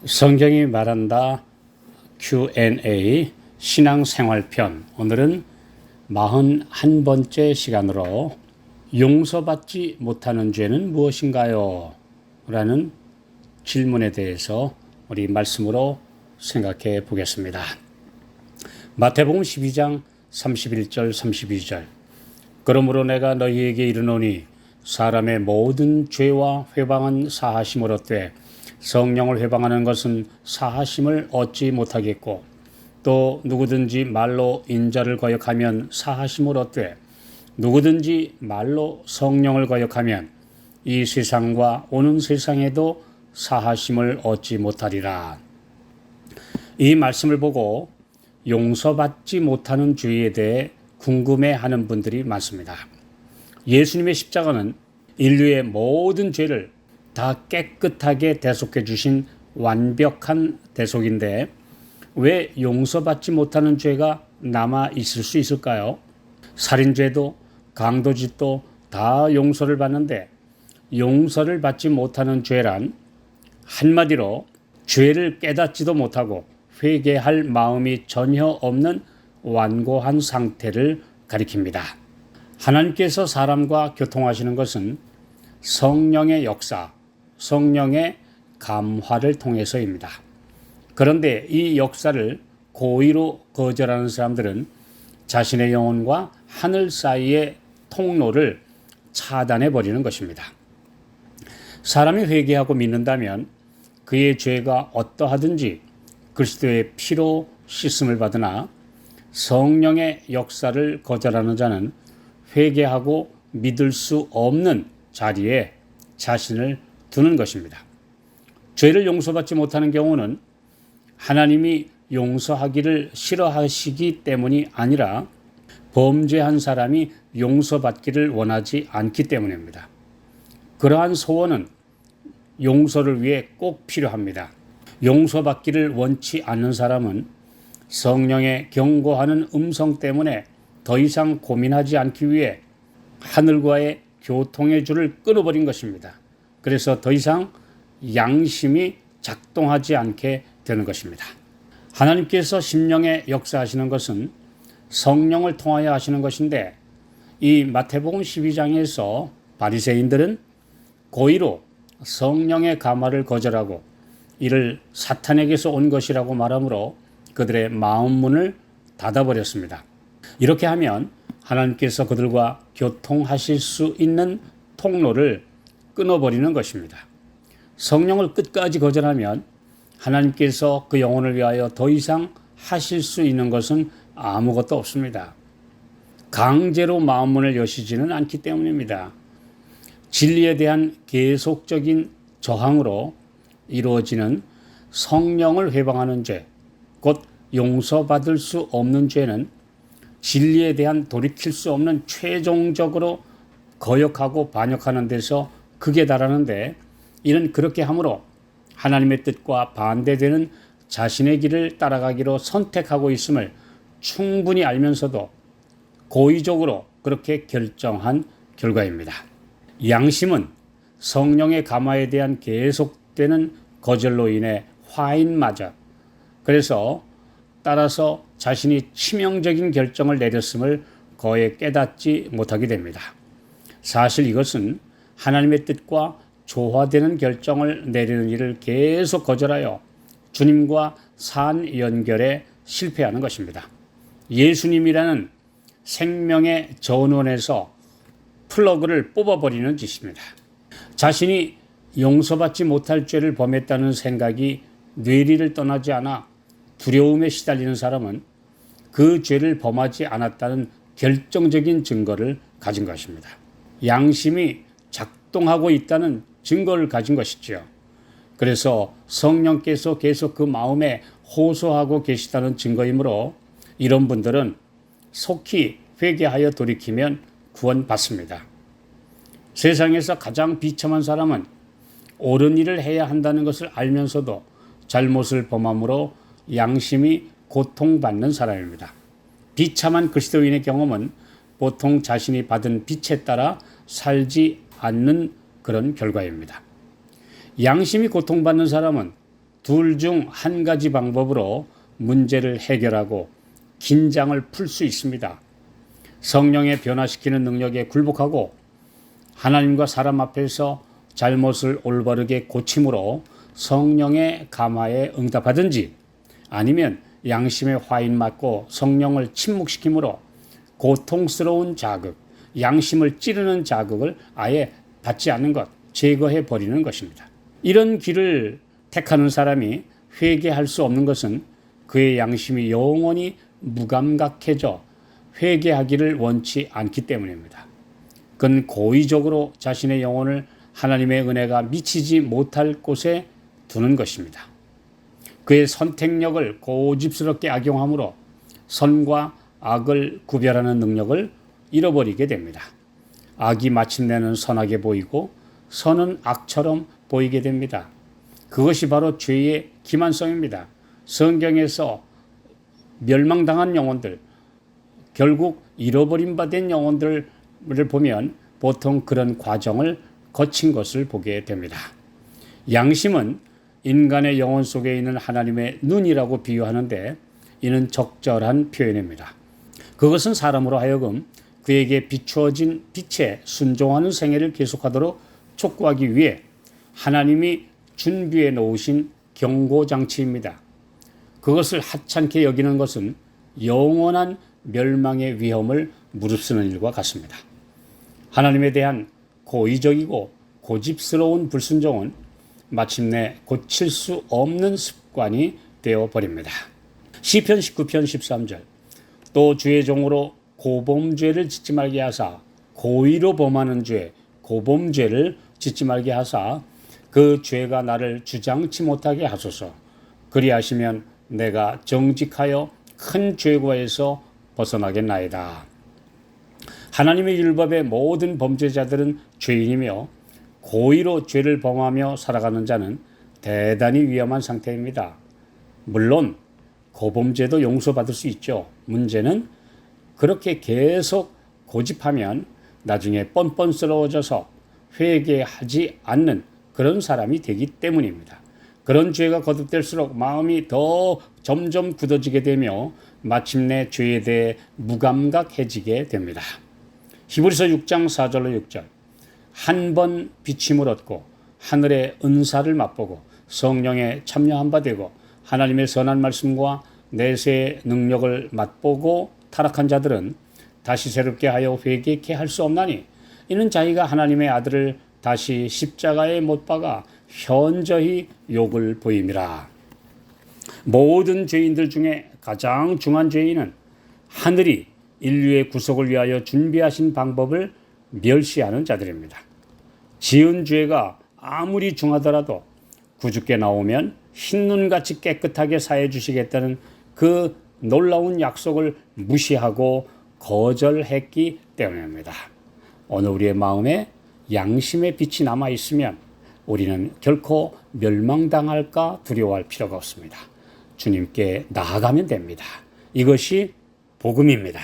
성경이 말한다 Q&A 신앙생활편. 오늘은 41번째 시간으로 용서받지 못하는 죄는 무엇인가요? 라는 질문에 대해서 우리 말씀으로 생각해 보겠습니다. 마태복음 12장 31절 32절. 그러므로 내가 너희에게 이르노니 사람의 모든 죄와 회방은 사하심을 얻되 성령을 회방하는 것은 사하심을 얻지 못하겠고 또 누구든지 말로 인자를 거역하면 사하심을 얻되 누구든지 말로 성령을 거역하면 이 세상과 오는 세상에도 사하심을 얻지 못하리라. 이 말씀을 보고 용서받지 못하는 죄에 대해 궁금해하는 분들이 많습니다. 예수님의 십자가는 인류의 모든 죄를 다 깨끗하게 대속해 주신 완벽한 대속인데 왜 용서받지 못하는 죄가 남아 있을 수 있을까요? 살인죄도 강도짓도 다 용서를 받는데 용서를 받지 못하는 죄란 한마디로 죄를 깨닫지도 못하고 회개할 마음이 전혀 없는 완고한 상태를 가리킵니다. 하나님께서 사람과 교통하시는 것은 성령의 역사, 성령의 감화를 통해서입니다. 그런데 이 역사를 고의로 거절하는 사람들은 자신의 영혼과 하늘 사이의 통로를 차단해 버리는 것입니다. 사람이 회개하고 믿는다면 그의 죄가 어떠하든지 그리스도의 피로 씻음을 받으나 성령의 역사를 거절하는 자는 회개하고 믿을 수 없는 자리에 자신을 두는 것입니다. 죄를 용서받지 못하는 경우는 하나님이 용서하기를 싫어하시기 때문이 아니라 범죄한 사람이 용서받기를 원하지 않기 때문입니다. 그러한 소원은 용서를 위해 꼭 필요합니다. 용서받기를 원치 않는 사람은 성령의 경고하는 음성 때문에 더 이상 고민하지 않기 위해 하늘과의 교통의 줄을 끊어버린 것입니다. 그래서 더 이상 양심이 작동하지 않게 되는 것입니다. 하나님께서 심령에 역사하시는 것은 성령을 통하여 하시는 것인데 이 마태복음 12장에서 바리새인들은 고의로 성령의 감화를 거절하고 이를 사탄에게서 온 것이라고 말하므로 그들의 마음 문을 닫아버렸습니다. 이렇게 하면 하나님께서 그들과 교통하실 수 있는 통로를 끊어버리는 것입니다. 성령을 끝까지 거절하면 하나님께서 그 영혼을 위하여 더 이상 하실 수 있는 것은 아무것도 없습니다. 강제로 마음문을 여시지는 않기 때문입니다. 진리에 대한 계속적인 저항으로 이루어지는 성령을 회방하는 죄, 곧 용서받을 수 없는 죄는 진리에 대한 돌이킬 수 없는 최종적으로 거역하고 반역하는 데서 극에 달하는데 이는 그렇게 함으로 하나님의 뜻과 반대되는 자신의 길을 따라가기로 선택하고 있음을 충분히 알면서도 고의적으로 그렇게 결정한 결과입니다. 양심은 성령의 감화에 대한 계속되는 거절로 인해 화인마저 그래서 따라서 자신이 치명적인 결정을 내렸음을 거의 깨닫지 못하게 됩니다. 사실 이것은 하나님의 뜻과 조화되는 결정을 내리는 일을 계속 거절하여 주님과 산 연결에 실패하는 것입니다. 예수님이라는 생명의 전원에서 플러그를 뽑아버리는 짓입니다. 자신이 용서받지 못할 죄를 범했다는 생각이 뇌리를 떠나지 않아 두려움에 시달리는 사람은 그 죄를 범하지 않았다는 결정적인 증거를 가진 것입니다. 양심이 작동하고 있다는 증거를 가진 것이죠. 그래서 성령께서 계속 그 마음에 호소하고 계시다는 증거이므로 이런 분들은 속히 회개하여 돌이키면 구원받습니다. 세상에서 가장 비참한 사람은 옳은 일을 해야 한다는 것을 알면서도 잘못을 범함으로 양심이 고통받는 사람입니다. 비참한 그리스도인의 경험은 보통 자신이 받은 빚에 따라 살지 않는 그런 결과입니다. 양심이 고통받는 사람은 둘 중 한 가지 방법으로 문제를 해결하고 긴장을 풀 수 있습니다. 성령의 변화시키는 능력에 굴복하고 하나님과 사람 앞에서 잘못을 올바르게 고침으로 성령의 감화에 응답하든지, 아니면 양심의 화인 맞고 성령을 침묵시키므로 고통스러운 자극, 양심을 찌르는 자극을 아예 받지 않는 것, 제거해 버리는 것입니다. 이런 길을 택하는 사람이 회개할 수 없는 것은 그의 양심이 영원히 무감각해져 회개하기를 원치 않기 때문입니다. 그는 고의적으로 자신의 영혼을 하나님의 은혜가 미치지 못할 곳에 두는 것입니다. 그의 선택력을 고집스럽게 악용함으로 선과 악을 구별하는 능력을 잃어버리게 됩니다. 악이 마침내는 선하게 보이고 선은 악처럼 보이게 됩니다. 그것이 바로 죄의 기만성입니다. 성경에서 멸망당한 영혼들, 결국 잃어버림 바 된 영혼들을 보면 보통 그런 과정을 거친 것을 보게 됩니다. 양심은 인간의 영혼 속에 있는 하나님의 눈이라고 비유하는데, 이는 적절한 표현입니다. 그것은 사람으로 하여금 그에게 비추어진 빛에 순종하는 생애를 계속하도록 촉구하기 위해 하나님이 준비해 놓으신 경고장치입니다. 그것을 하찮게 여기는 것은 영원한 멸망의 위험을 무릅쓰는 일과 같습니다. 하나님에 대한 고의적이고 고집스러운 불순종은 마침내 고칠 수 없는 습관이 되어버립니다. 시편 19편 13절, 또 주의 종으로 고범죄를 짓지 말게 하사, 고의로 범하는 죄, 고범죄를 짓지 말게 하사 그 죄가 나를 주장치 못하게 하소서. 그리하시면 내가 정직하여 큰 죄과에서 벗어나겠나이다. 하나님의 율법의 모든 범죄자들은 죄인이며 고의로 죄를 범하며 살아가는 자는 대단히 위험한 상태입니다. 물론 고범죄도 용서받을 수 있죠. 문제는 그렇게 계속 고집하면 나중에 뻔뻔스러워져서 회개하지 않는 그런 사람이 되기 때문입니다. 그런 죄가 거듭될수록 마음이 더 점점 굳어지게 되며 마침내 죄에 대해 무감각해지게 됩니다. 히브리서 6장 4절로 6절, 한 번 비침을 얻고 하늘의 은사를 맛보고 성령에 참여한 바 되고 하나님의 선한 말씀과 내세의 능력을 맛보고 타락한 자들은 다시 새롭게 하여 회개케 할 수 없나니, 이는 자기가 하나님의 아들을 다시 십자가에 못 박아 현저히 욕을 보임이라. 모든 죄인들 중에 가장 중한 죄인은 하늘이 인류의 구속을 위하여 준비하신 방법을 멸시하는 자들입니다. 지은 죄가 아무리 중하더라도 구주께 나오면 흰눈같이 깨끗하게 사해 주시겠다는 그 놀라운 약속을 무시하고 거절했기 때문입니다. 오늘 우리의 마음에 양심의 빛이 남아 있으면 우리는 결코 멸망당할까 두려워할 필요가 없습니다. 주님께 나아가면 됩니다. 이것이 복음입니다.